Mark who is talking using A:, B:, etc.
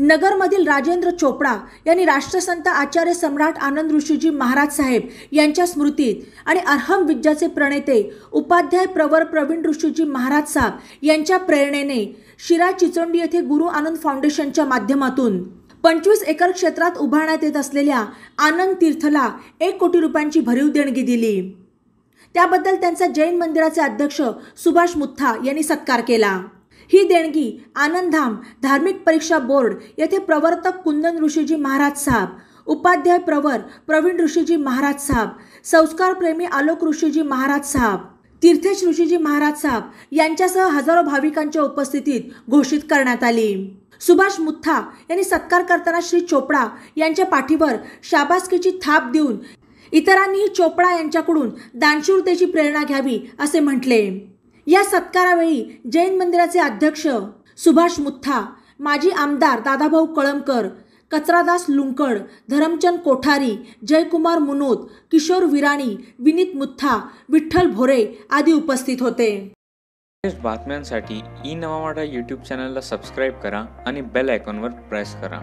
A: नगरमधील राजेंद्र चोपडा यांनी राष्ट्रसंत आचार्य सम्राट आनंद ऋषीजी महाराज साहेब यांच्या स्मृतीत आणि अरहम विद्याचे प्रणेते उपाध्याय प्रवर प्रवीण ऋषीजी महाराज साहेब यांच्या प्रेरणेने शिरा चिचोंडी येथे गुरु आनंद फाउंडेशनच्या माध्यमातून 25 एकर क्षेत्रात उभारण्यात येत असलेल्या आनंद तीर्थला 1 कोटी रुपयांची भरीव देणगी दिली। त्याबद्दल त्यांचा जैन मंदिराचे अध्यक्ष सुभाष मुथा यांनी सत्कार केला। ही देणगी आनंदधाम धार्मिक परीक्षा बोर्ड येथे प्रवर्तक कुंदन ऋषीजी महाराज साहेब, उपाध्याय प्रवर प्रवीण ऋषीजी महाराज साहेब, संस्कार प्रेमी आलोक ऋषीजी महाराज साहेब, तीर्थेश ऋषीजी महाराज साहेब यांच्यासह हजारो भाविकांच्या उपस्थितीत घोषित करण्यात आली। सुभाष मुथा यांनी सत्कार करताना श्री चोपडा यांच्या पाठीवर शाबासकीची थाप देऊन इतरांनीही चोपडा यांच्याकडून दानशूरतेची प्रेरणा घ्यावी असे म्हटले। या सत्कारावेळी जैन मंदिराचे अध्यक्ष सुभाष मुथा, माजी आमदार दादाभाऊ कळमकर, कचरादास लुंकड, धरमचंद कोठारी, जयकुमार मुनोत, किशोर विराणी, विनीत मुथा, विठ्ठल भोरे आदी उपस्थित होते।
B: बातम्यांसाठी ई नवा मराठा यूट्यूब चॅनलला सबस्क्राईब करा आणि बेल आयकॉनवर प्रेस करा।